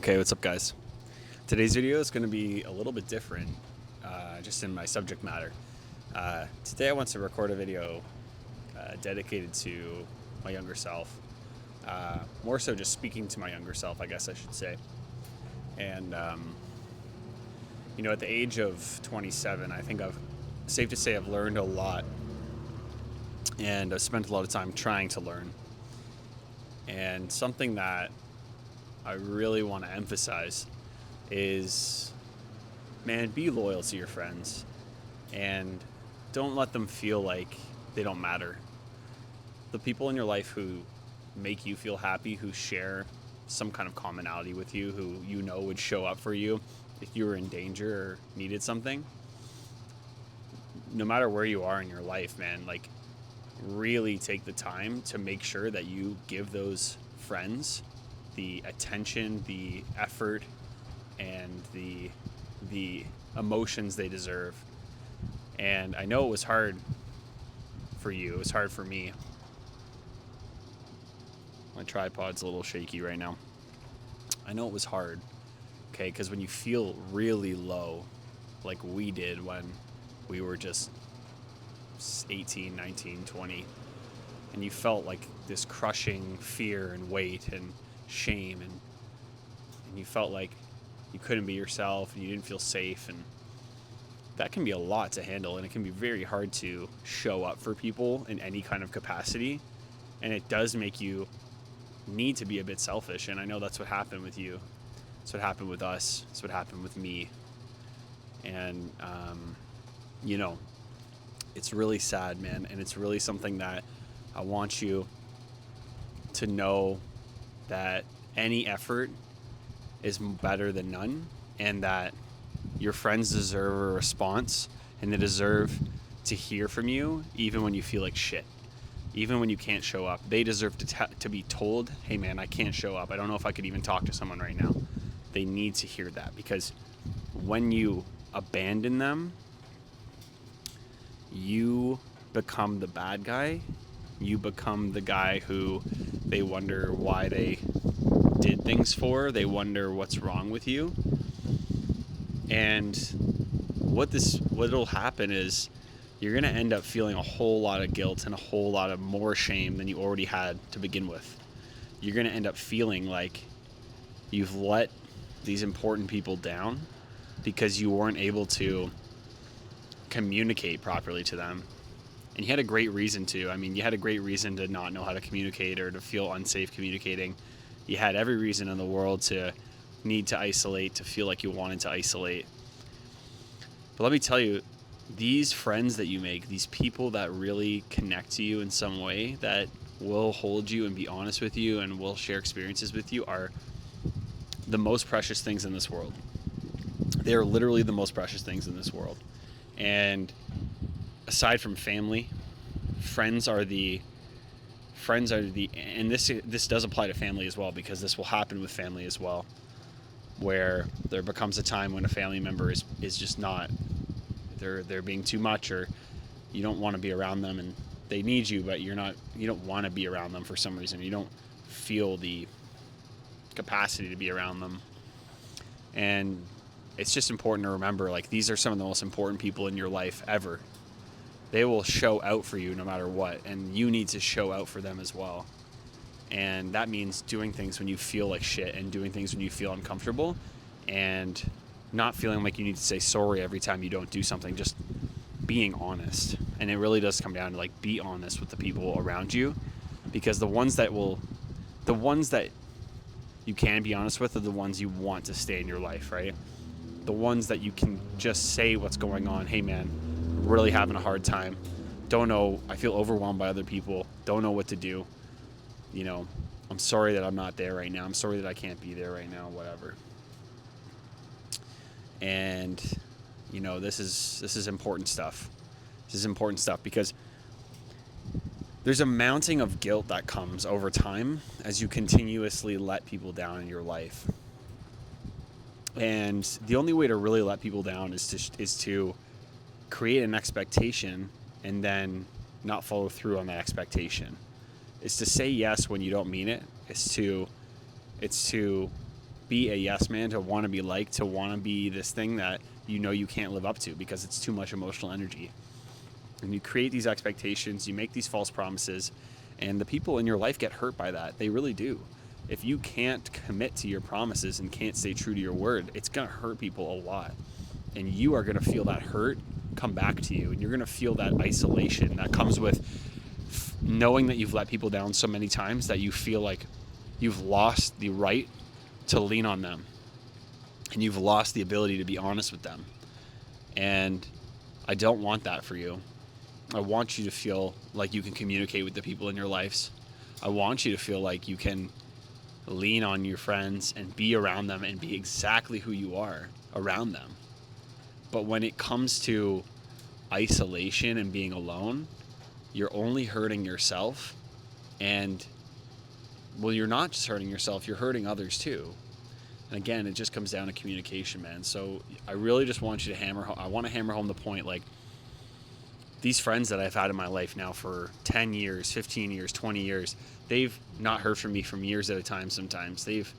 Okay, what's up, guys? Today's video is going to be a little bit different, just in my subject matter. Today I want to record a video dedicated to my younger self. More so just speaking to my younger self, I guess I should say. And, at the age of 27, I think safe to say I've learned a lot. And I've spent a lot of time trying to learn. And something that I really want to emphasize is, man, be loyal to your friends and don't let them feel like they don't matter. The people in your life who make you feel happy, who share some kind of commonality with you, who you know would show up for you if you were in danger or needed something, no matter where you are in your life, man, like, really take the time to make sure that you give those friends the attention, the effort, and the emotions they deserve. And I know it was hard for you. It was hard for me. My tripod's a little shaky right now. I know it was hard, okay? Because when you feel really low, like we did when we were just 18, 19, 20, and you felt like this crushing fear and weight and shame, and you felt like you couldn't be yourself and you didn't feel safe, and that can be a lot to handle, and it can be very hard to show up for people in any kind of capacity, and it does make you need to be a bit selfish. And I know that's what happened with you. That's what happened with us. That's what happened with me. And it's really sad, man, and it's really something that I want you to know, that any effort is better than none, and that your friends deserve a response, and they deserve to hear from you even when you feel like shit, even when you can't show up. They deserve to be told, hey man, I can't show up. I don't know if I could even talk to someone right now. They need to hear that, because when you abandon them, you become the bad guy. You become the guy who they wonder why they did things for. They wonder what's wrong with you. And what'll happen is you're going to end up feeling a whole lot of guilt and a whole lot of more shame than you already had to begin with. You're going to end up feeling like you've let these important people down because you weren't able to communicate properly to them. And you had a great reason to. I mean, you had a great reason to not know how to communicate or to feel unsafe communicating. You had every reason in the world to need to isolate, to feel like you wanted to isolate. But let me tell you, these friends that you make, these people that really connect to you in some way, that will hold you and be honest with you and will share experiences with you, are the most precious things in this world. They are literally the most precious things in this world. And aside from family, friends are the and this does apply to family as well, because this will happen with family as well, where there becomes a time when a family member is just not, they're being too much, or you don't want to be around them, and they need you, but you don't want to be around them for some reason. You don't feel the capacity to be around them. And it's just important to remember, like, these are some of the most important people in your life ever. They will show out for you no matter what, and you need to show out for them as well. And that means doing things when you feel like shit, and doing things when you feel uncomfortable, and not feeling like you need to say sorry every time you don't do something. Just being honest. And it really does come down to, like, be honest with the people around you, because the ones that you can be honest with are the ones you want to stay in your life, right? The ones that you can just say what's going on. Hey man, really having a hard time. Don't know. I feel overwhelmed by other people. Don't know what to do. I'm sorry that I'm not there right now. I'm sorry that I can't be there right now, whatever. And, this is important stuff. This is important stuff, because there's a mounting of guilt that comes over time as you continuously let people down in your life. And the only way to really let people down is to create an expectation and then not follow through on that expectation. It's to say yes when you don't mean it. It's to be a yes man, to want to be liked, to want to be this thing that you can't live up to because it's too much emotional energy. And you create these expectations, you make these false promises, and the people in your life get hurt by that. They really do. If you can't commit to your promises and can't stay true to your word, it's going to hurt people a lot. And you are going to feel that hurt come back to you. And you're going to feel that isolation that comes with knowing that you've let people down so many times that you feel like you've lost the right to lean on them. And you've lost the ability to be honest with them. And I don't want that for you. I want you to feel like you can communicate with the people in your lives. I want you to feel like you can lean on your friends and be around them and be exactly who you are around them. But when it comes to isolation and being alone, you're only hurting yourself. And, well, you're not just hurting yourself, you're hurting others too. And again, it just comes down to communication, man. So I really just want you to hammer home the point, like, these friends that I've had in my life now for 10 years, 15 years, 20 years, they've not heard from me from years at a time sometimes. They've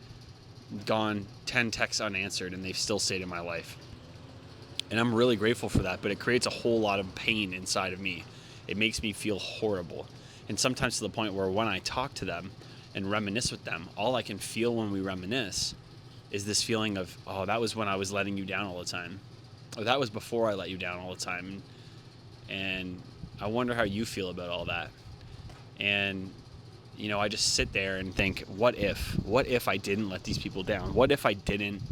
gone 10 texts unanswered and they've still stayed in my life. And I'm really grateful for that, but it creates a whole lot of pain inside of me. It makes me feel horrible. And sometimes to the point where when I talk to them and reminisce with them, all I can feel when we reminisce is this feeling of, oh, that was when I was letting you down all the time. Or that was before I let you down all the time. And I wonder how you feel about all that. And, I just sit there and think, what if I didn't let these people down? What if I didn't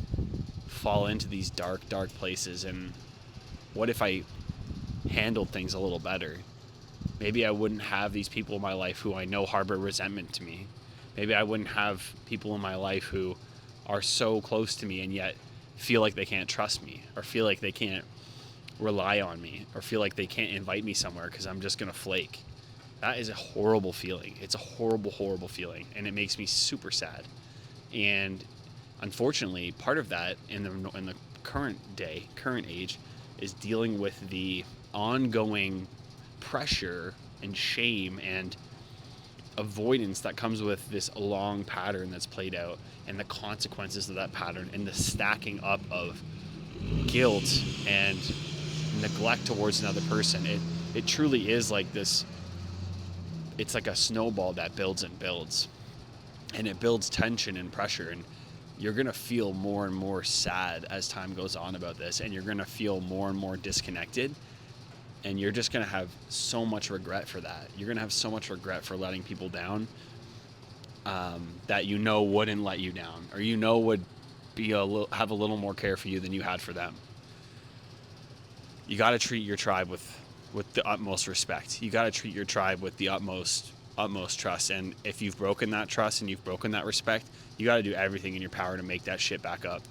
fall into these dark places? And what if I handled things a little better? Maybe I wouldn't have these people in my life who I know harbor resentment to me. Maybe I wouldn't have people in my life who are so close to me and yet feel like they can't trust me, or feel like they can't rely on me, or feel like they can't invite me somewhere because I'm just going to flake. That is a horrible feeling. It's a horrible, horrible feeling. And it makes me super sad. And unfortunately, part of that in the current age, is dealing with the ongoing pressure and shame and avoidance that comes with this long pattern that's played out, and the consequences of that pattern, and the stacking up of guilt and neglect towards another person. It truly is like this. It's like a snowball that builds and builds, and it builds tension and pressure, and you're going to feel more and more sad as time goes on about this, and you're going to feel more and more disconnected, and you're just going to have so much regret for that. You're going to have so much regret for letting people down that wouldn't let you down, or would be have a little more care for you than you had for them. You got to treat your tribe with the utmost respect. You got to treat your tribe with the utmost trust. And if you've broken that trust and you've broken that respect, you got to do everything in your power to make that shit back up.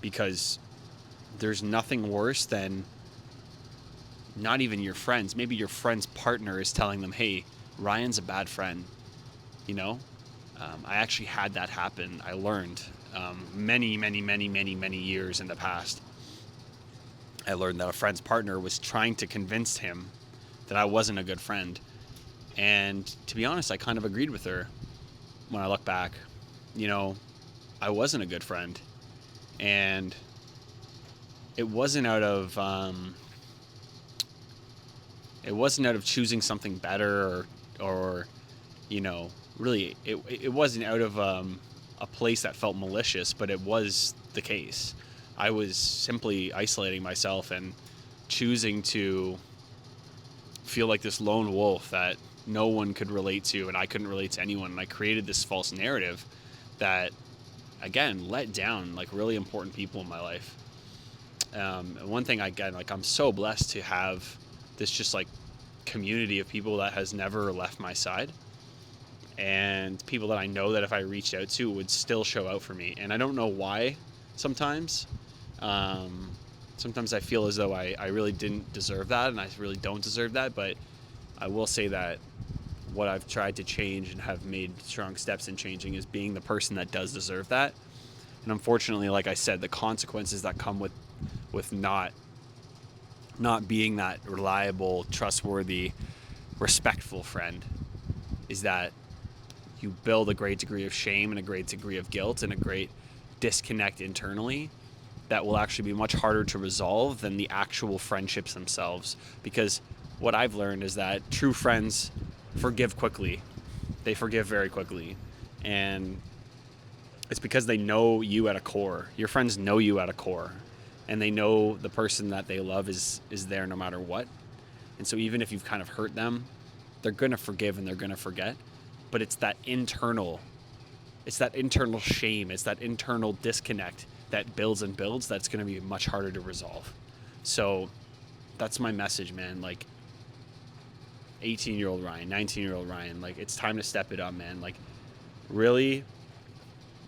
Because there's nothing worse than not even your friends. Maybe your friend's partner is telling them, hey, Ryan's a bad friend. I actually had that happen. I learned many years in the past. I learned that a friend's partner was trying to convince him that I wasn't a good friend. And to be honest, I kind of agreed with her when I look back. I wasn't a good friend. And it wasn't out of choosing something better or really it wasn't out of a place that felt malicious, but it was the case. I was simply isolating myself and choosing to feel like this lone wolf that no one could relate to, and I couldn't relate to anyone. And I created this false narrative that, again, let down like really important people in my life. And one thing, I'm so blessed to have this just like community of people that has never left my side, and people that I know that if I reached out to would still show out for me. And I don't know why sometimes. Sometimes I feel as though I really didn't deserve that, and I really don't deserve that, but I will say that what I've tried to change and have made strong steps in changing is being the person that does deserve that. And unfortunately, like I said, the consequences that come with not being that reliable, trustworthy, respectful friend is that you build a great degree of shame and a great degree of guilt and a great disconnect internally that will actually be much harder to resolve than the actual friendships themselves. Because what I've learned is that true friends forgive quickly. They forgive very quickly. And it's because they know you at a core. Your friends know you at a core. And they know the person that they love is there no matter what. And so even if you've kind of hurt them, they're going to forgive and they're going to forget. But it's that internal shame. It's that internal disconnect that builds and builds that's going to be much harder to resolve. So that's my message, man. Like 18-year-old Ryan, 19-year-old Ryan, like it's time to step it up, man. Like really,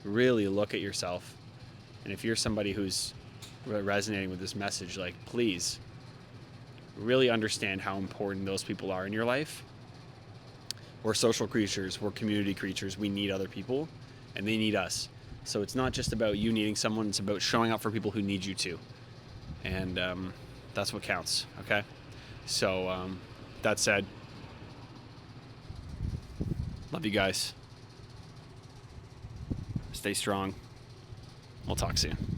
really look at yourself. And if you're somebody who's resonating with this message, like please really understand how important those people are in your life. We're social creatures, we're community creatures. We need other people and they need us. So it's not just about you needing someone, it's about showing up for people who need you too. And that's what counts, okay? So that said, love you guys. Stay strong. We'll talk soon.